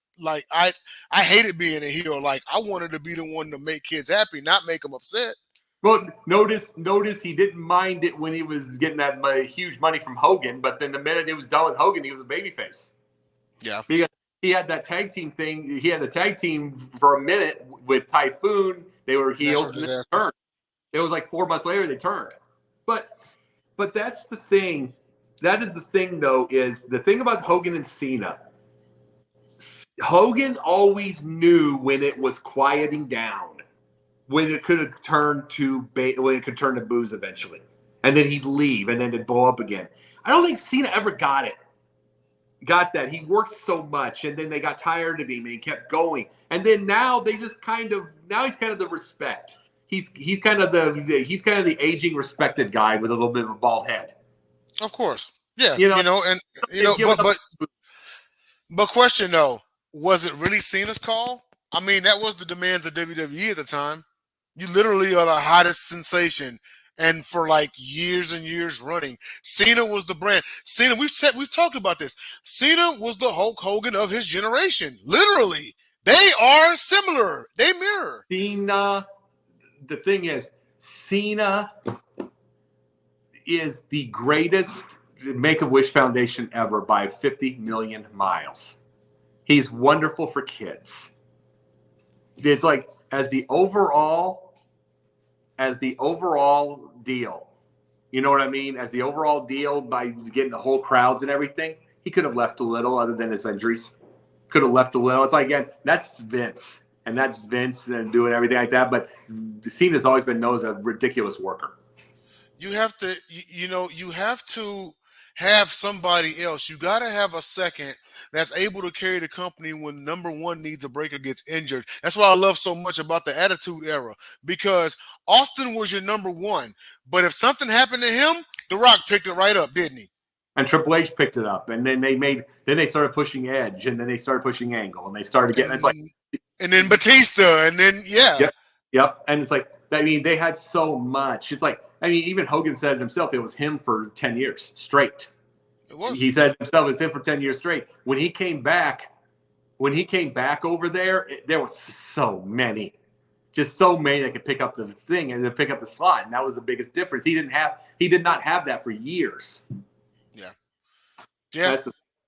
I hated being a heel. Like I wanted to be the one to make kids happy, not make them upset. Well, notice he didn't mind it when he was getting that huge money from Hogan, but then the minute it was done with Hogan, he was a babyface. Yeah. Because he had that tag team thing. He had the tag team for a minute with Typhoon. They were heels. And they turned. It was like 4 months later they turned. But that's the thing. That is the thing, though, is the thing about Hogan and Cena. Hogan always knew when it was quieting down, when it could turn to booze eventually, and then he'd leave, and then it'd blow up again. I don't think Cena ever got that. He worked so much, and then they got tired of him, and he kept going. And then now they just he's kind of the respect. He's kind of the aging respected guy with a little bit of a bald head. Of course, yeah, but question though, was it really Cena's call? I mean, that was the demands of WWE at the time. You literally are the hottest sensation. And for like years and years running, Cena was the brand. Cena, we've talked about this. Cena was the Hulk Hogan of his generation. Literally, they are similar. They mirror. Cena. The thing is, Cena is the greatest Make-A-Wish Foundation ever by 50 million miles. He's wonderful for kids. It's like as the overall deal, you know what I mean? As the overall deal by getting the whole crowds and everything, he could have left a little other than his injuries. Could have left a little. It's like, again, that's Vince. And that's Vince and doing everything like that. But Cena's always been known as a ridiculous worker. You have to, you have to have somebody else. You got to have a second that's able to carry the company when number one needs a break or gets injured. That's why I love so much about the Attitude Era, because Austin was your number one. But if something happened to him, The Rock picked it right up, didn't he? And Triple H picked it up, and then they started pushing Edge, and then they started pushing Angle, and they started getting and then Batista, and then yep. And it's like, I mean, they had so much. It's like, I mean, even Hogan said it himself. It was him for 10 years straight. It was. He said himself it was him for 10 years straight. When he came back over there, there was so many that could pick up the thing and pick up the slot, and that was the biggest difference. He did not have that for years. Yeah.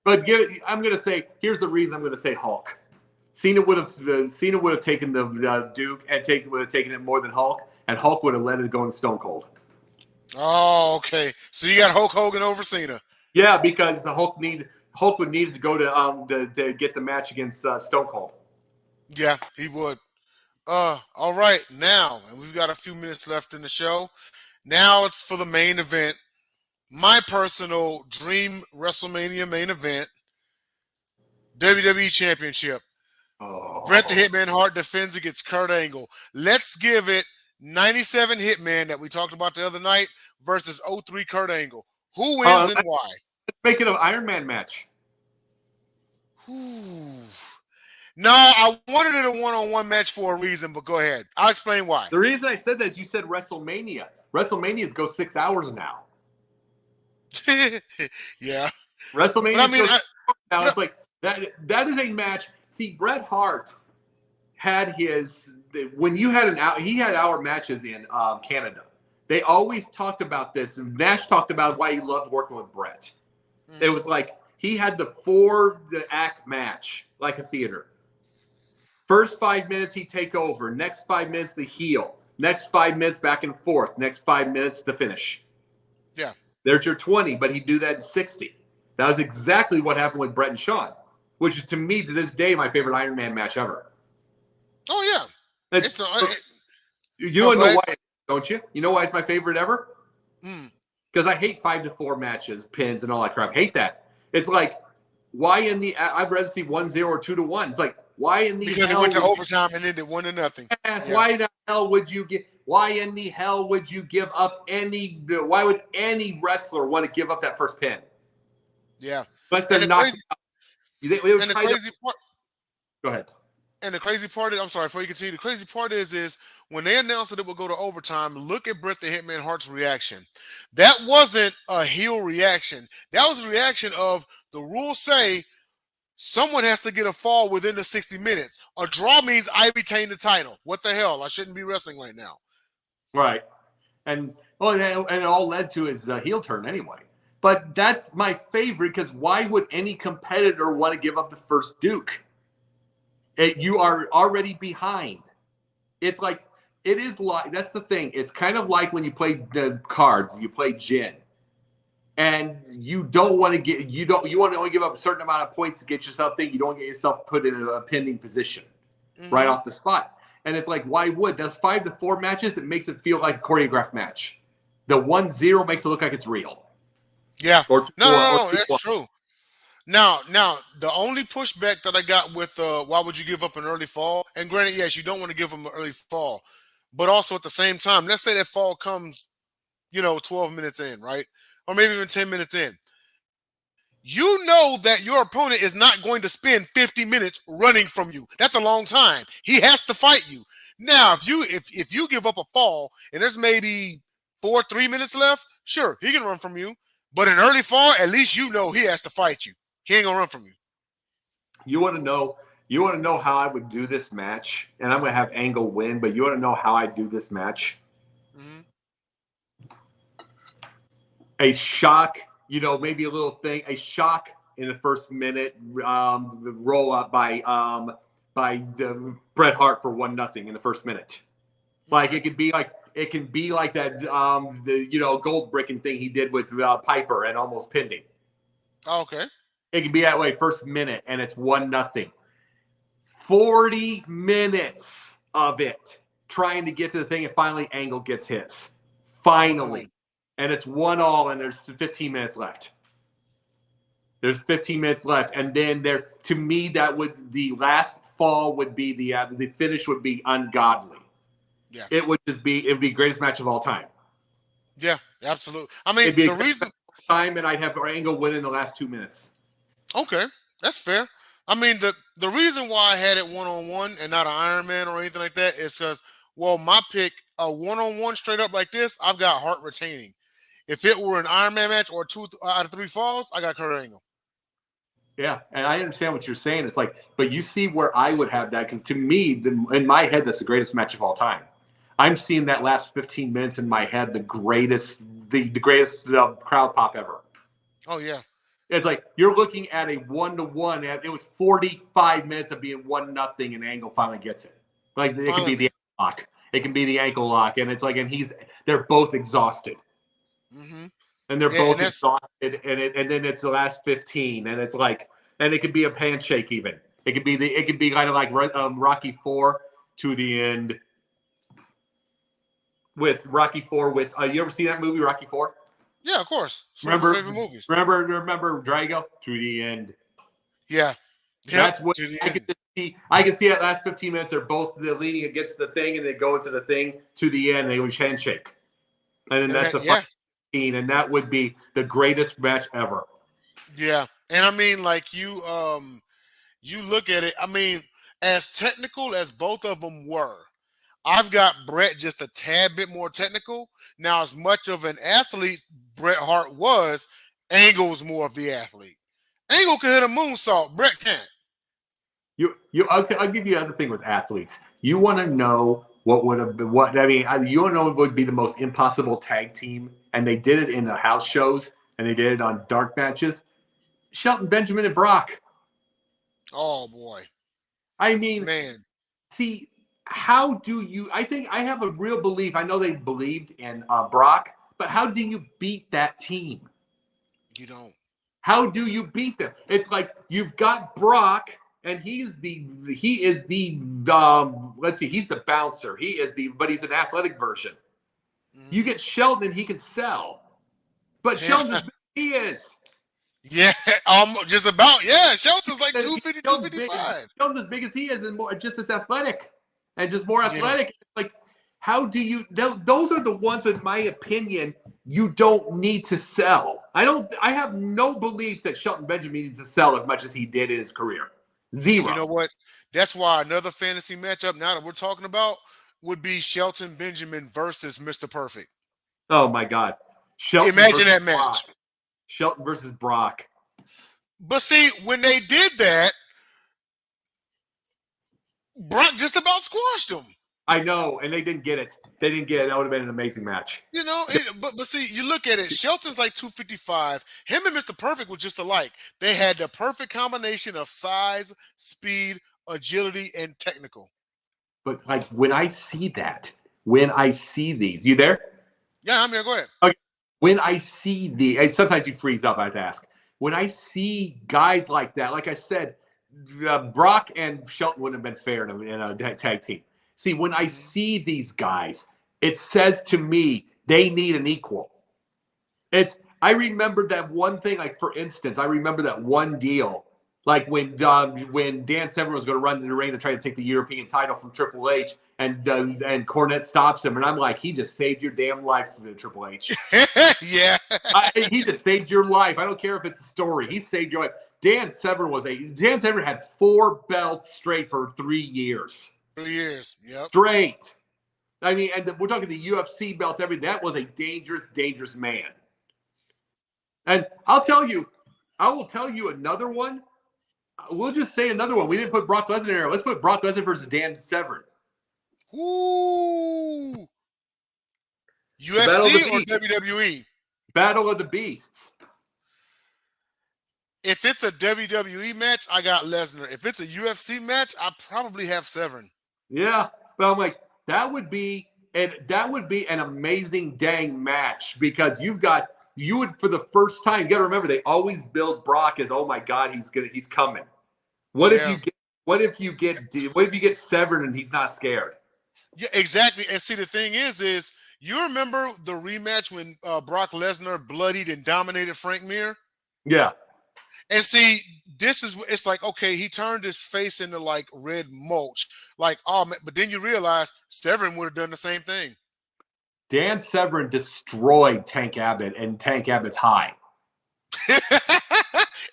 I'm going to say, here's the reason I'm going to say Hulk. Cena would have taken the Duke and would have taken it more than Hulk, and Hulk would have let it go in Stone Cold. Oh, okay. So you got Hulk Hogan over Cena. Yeah, because Hulk would need to go to get the match against Stone Cold. Yeah, he would. All right, now, and we've got a few minutes left in the show. Now it's for the main event. My personal dream WrestleMania main event, WWE Championship. Bret the Oh. Hitman Hart defends against Kurt Angle. Let's give it 97 Hitman that we talked about the other night versus 03 Kurt Angle. Who wins and why? Let's make it an Iron Man match. Ooh. No, I wanted it a one-on-one match for a reason, but go ahead. I'll explain why. The reason I said that is you said WrestleMania. WrestleManias go 6 hours now. Yeah. WrestleMania But I mean, now. It's like that is a match. See, Bret Hart had when you had he had hour matches in Canada. They always talked about this, and Nash talked about why he loved working with Bret. Mm-hmm. It was like he had the 4-act match, like a theater. First 5 minutes, he'd take over. Next 5 minutes, the heel. Next 5 minutes, back and forth. Next 5 minutes, the finish. Yeah. There's your 20, but he'd do that in 60. That was exactly what happened with Bret and Shawn, which is, to me, to this day, my favorite Iron Man match ever. Oh, yeah. You know why, don't you? You know why it's my favorite ever? Because I hate 5-4 matches, pins, and all that crap. Hate that. It's like, why I'd rather see 1-0 or 2-1. It's like, why in the hell? Because it went to overtime and ended 1-0. Yes, yeah. Why in the hell would you give up why would any wrestler want to give up that first pin? Yeah. Unless they're not. Go ahead. And the crazy part is, I'm sorry, before you continue, the crazy part is when they announced that it would go to overtime, look at Bret the Hitman Hart's reaction. That wasn't a heel reaction. That was a reaction of the rules say someone has to get a fall within the 60 minutes. A draw means I retain the title. What the hell? I shouldn't be wrestling right now. Right. And it all led to his heel turn anyway. But that's my favorite, because why would any competitor want to give up the first Duke? You are already behind. It's like, that's the thing. It's kind of like when you play the cards, you play gin. And you want to only give up a certain amount of points to get yourself there. You don't get yourself put in a pending position right off the spot. And it's like, why would? That's 5-4 matches that makes it feel like a choreographed match. The 1-0 makes it look like it's real. Yeah. No, that's true. Now, the only pushback that I got with why would you give up an early fall? And granted, yes, you don't want to give them an early fall. But also at the same time, let's say that fall comes, 12 minutes in, right? Or maybe even 10 minutes in. You know that your opponent is not going to spend 50 minutes running from you. That's a long time. He has to fight you. Now, if you give up a fall and there's maybe 3 minutes left, sure, he can run from you. But an early fall, at least he has to fight you. He ain't gonna run from you. You want to know how I would do this match? And I'm gonna have Angle win, but you want to know how I do this match? Mm-hmm. A shock, maybe a little thing. A shock in the first minute, roll up by the Bret Hart for 1-0 in the first minute. Like it can be like that. The gold bricking thing he did with Piper and almost pinned him. Okay. It can be that way. First minute, and it's 1-0. 40 minutes of it trying to get to the thing, and finally Angle gets his. Finally. And it's 1-1, and there's 15 minutes left. There's 15 minutes left. And then to me, the last fall would be the finish would be ungodly. Yeah. It would be the greatest match of all time. Yeah, absolutely. I mean, the reason time, and I'd have Angle win in the last 2 minutes. Okay, that's fair. I mean, the reason why I had it 1-on-1 and not an Iron Man or anything like that is because, my pick, a 1-on-1 straight up like this, I've got Hart retaining. If it were an Iron Man match or 2 out of 3 falls, I got Kurt Angle. Yeah, and I understand what you're saying. It's like, but you see where I would have that, because to me, in my head, that's the greatest match of all time. I'm seeing that last 15 minutes in my head, the greatest crowd pop ever. Oh, yeah. It's like you're looking at a 1-1. It was 45 minutes of being 1-0, and Angle finally gets it. Like it can be the lock. It can be the ankle lock, and it's like, and they're both exhausted. Mm-hmm. And they're both exhausted, and then it's the last 15, and it's like, and it could be a handshake even. It could be kind of like Rocky IV to the end. With Rocky IV, you ever see that movie Rocky IV? Yeah, of course. It's one of my favorite movies. Remember Drago to the end. Yeah. That's what I could see that last 15 minutes are both leaning against the thing, and they go into the thing to the end. And they would handshake, and then that's a yeah. scene, and that would be the greatest match ever. Yeah, and I mean, like you look at it. I mean, as technical as both of them were, I've got Bret just a tad bit more technical. Now, as much of an athlete Bret Hart was, Angle's more of the athlete. Angle can hit a moonsault. Bret can't. I'll give you another thing with athletes. You want to know what would have been you want to know what would be the most impossible tag team, and they did it in the house shows, and they did it on dark matches. Shelton Benjamin and Brock. Oh boy. I mean, man. See, how do you? I think I have a real belief. I know they believed in Brock, but how do you beat that team? You don't. How do you beat them? It's like you've got Brock, and he's the let's see, he's the bouncer. But he's an athletic version. Mm-hmm. You get Shelton, and he can sell, but Shelton is he is. Yeah, just about. Yeah, Shelton's like 250, 255. Shelton's as big as he is, and more, just as athletic, and just more athletic. Yeah. Like, how do you? Those are the ones, in my opinion, you don't need to sell. I have no belief that Shelton Benjamin needs to sell as much as he did in his career. Zero. You know what? That's why another fantasy matchup now that we're talking about would be Shelton Benjamin versus Mr. Perfect. Oh my God! Imagine that match. Brock. Shelton versus Brock. But see, when they did that, Brock just about squashed him. I know, and they didn't get it. They didn't get it. That would have been an amazing match. You know, but see, you look at it. Shelton's like 255. Him and Mr. Perfect were just alike. They had the perfect combination of size, speed, agility, and technical. But like when I see these, you there? Yeah, I'm here. Go ahead. Okay. When I see sometimes you freeze up, I have to ask. When I see guys like that, like I said, Brock and Shelton wouldn't have been fair in a tag team. See, when I see these guys, it says to me they need an equal. I remember that one thing, like for instance, I remember that one deal, like when Dan Severn was going to run to the ring to try to take the European title from Triple H, and Cornette stops him, and I'm like, he just saved your damn life for the Triple H. Yeah, he just saved your life. I don't care if it's a story. He saved your life. Dan Severn had 4 belts straight for 3 years. 3 years, yep. Straight. I mean, and we're talking the UFC belts. Everything. That was a dangerous, dangerous man. And I will tell you another one. We'll just say another one. We didn't put Brock Lesnar in there. Let's put Brock Lesnar versus Dan Severn. Ooh. UFC or WWE? Battle of the Beasts. If it's a WWE match, I got Lesnar. If it's a UFC match, I probably have Severn. Yeah, but I'm like, that would be an amazing dang match, because you would for the first time. You got to remember, they always build Brock as, oh my God, he's coming. What if you get Severn and he's not scared? Yeah, exactly. And see, the thing is you remember the rematch when Brock Lesnar bloodied and dominated Frank Mir? Yeah. And see, it's like, okay, he turned his face into like red mulch. Like, oh man, but then you realize Severn would have done the same thing. Dan Severn destroyed Tank Abbott, and Tank Abbott's high.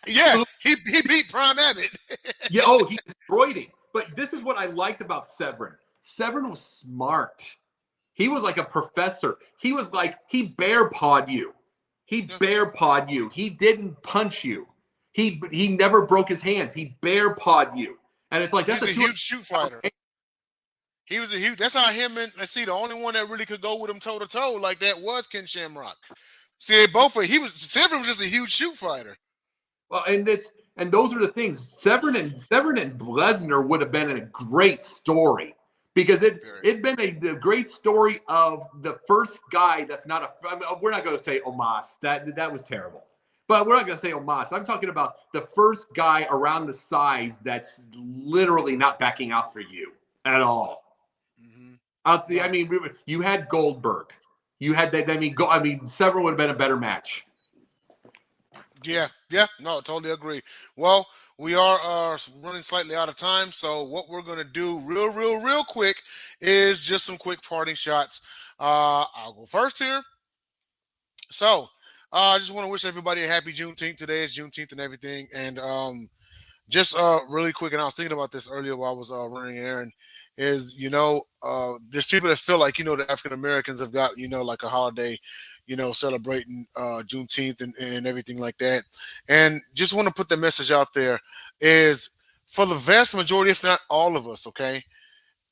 Yeah, he beat Prime Abbott. Yeah, he destroyed him. But this is what I liked about Severn. Severn was smart. He was like a professor. He was like, he bear pawed you. He didn't punch you. He never broke his hands. He bear pawed you. And it's like, that's a huge shoot fighter. He was a huge. That's how him and the only one that really could go with him toe to toe like that was Ken Shamrock. See, they both were. Severn was just a huge shoot fighter. Well, and those are the things. Severn and Lesnar would have been a great story, because it'd been a great story of the first guy that's not a. I mean, we're not going to say Omos. That was terrible. But we're not going to say Omos. I'm talking about the first guy around the size that's literally not backing out for you at all. Mm-hmm. I mean, you had Goldberg. You had that. I mean, Severn would have been a better match. Yeah. No, totally agree. Well, we are running slightly out of time. So what we're gonna do, real quick, is just some quick parting shots. I'll go first here. So I just want to wish everybody a happy Juneteenth. Today is Juneteenth and everything, and just really quick, and I was thinking about this earlier while I was running an errand. Is there's people that feel like the African Americans have got like a holiday, celebrating Juneteenth and everything like that, and just want to put the message out there is for the vast majority, if not all of us, okay,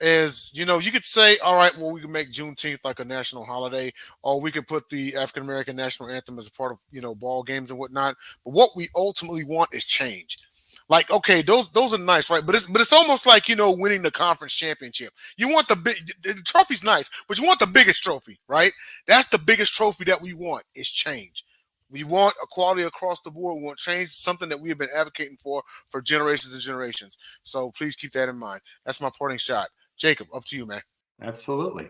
is you could say, all right, well, we can make Juneteenth like a national holiday, or we could put the African American national anthem as a part of ball games and whatnot. But what we ultimately want is change. Like, okay, those are nice, right? But it's almost like winning the conference championship. You want the trophy's nice, but you want the biggest trophy, right? That's the biggest trophy that we want is change. We want equality across the board. We want change, something that we have been advocating for generations and generations. So please keep that in mind. That's my parting shot. Jacob, up to you, man. Absolutely.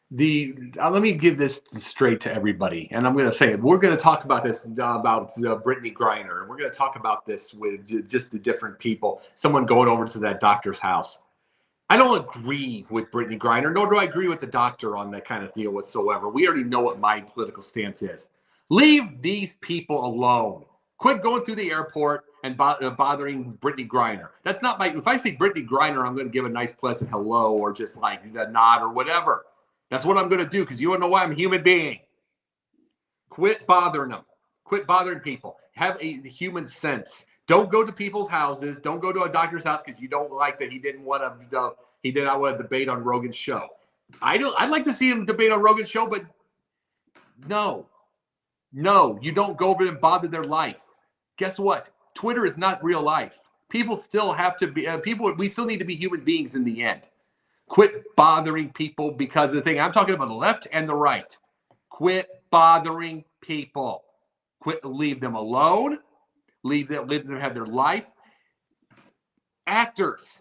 Let me give this straight to everybody, and I'm going to say it. We're going to talk about this about Brittany Griner, and we're going to talk about this with just the different people. Someone going over to that doctor's house. I don't agree with Brittany Griner, nor do I agree with the doctor on that kind of deal whatsoever. We already know what my political stance is. Leave these people alone. Quit going through the airport and bothering Brittany Griner. That's not my. If I say Brittany Griner, I'm going to give a nice, pleasant hello or just like a nod or whatever. That's what I'm going to do because you don't know why I'm a human being. Quit bothering them. Quit bothering people. Have a human sense. Don't go to people's houses. Don't go to a doctor's house because you don't like that he did not want to debate on Rogan's show. I'd like to see him debate on Rogan's show, but no, you don't go over and bother their life. Guess what? Twitter is not real life. People still have to be we still need to be human beings in the end. Quit bothering people because of the thing. I'm talking about the left and the right. Quit bothering people. Leave them alone. Leave them have their life. Actors.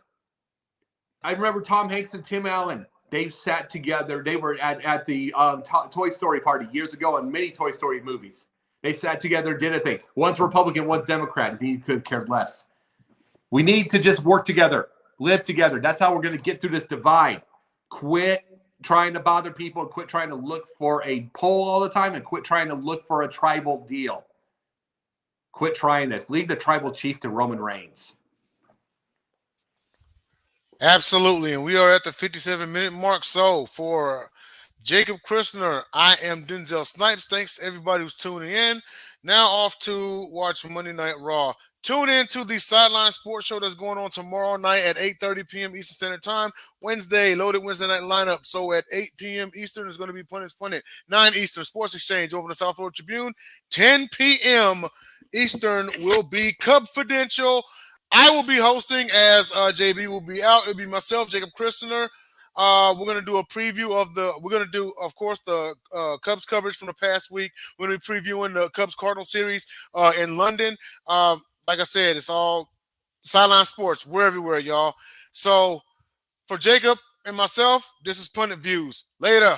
I remember Tom Hanks and Tim Allen. They sat together. They were at the Toy Story party years ago on many Toy Story movies. They sat together, did a thing. One's Republican, one's Democrat. And he could care less. We need to just work together, live together. That's how we're going to get through this divide. Quit trying to bother people and quit trying to look for a poll all the time and quit trying to look for a tribal deal. Quit trying this. Leave the tribal chief to Roman Reigns. Absolutely. And we are at the 57-minute mark. So for Jacob Christner, I am Denzel Snipes. Thanks to everybody who's tuning in. Now off to watch Monday Night Raw. Tune in to the Sideline Sports Show that's going on tomorrow night at 8:30 p.m. Eastern Standard Time. Wednesday, loaded Wednesday night lineup. So at 8 p.m. Eastern is going to be Punditviews, 9 Eastern Sports Exchange over the South Florida Tribune. 10 p.m. Eastern will be Cubfidential. I will be hosting as JB will be out. It'll be myself, Jacob Christner. We're going to do a preview we're going to do, of course, the Cubs coverage from the past week. We're going to be previewing the Cubs-Cardinal series in London. Like I said, it's all Sideline Sports. We're everywhere, y'all. So for Jacob and myself, this is Punditviews. Later.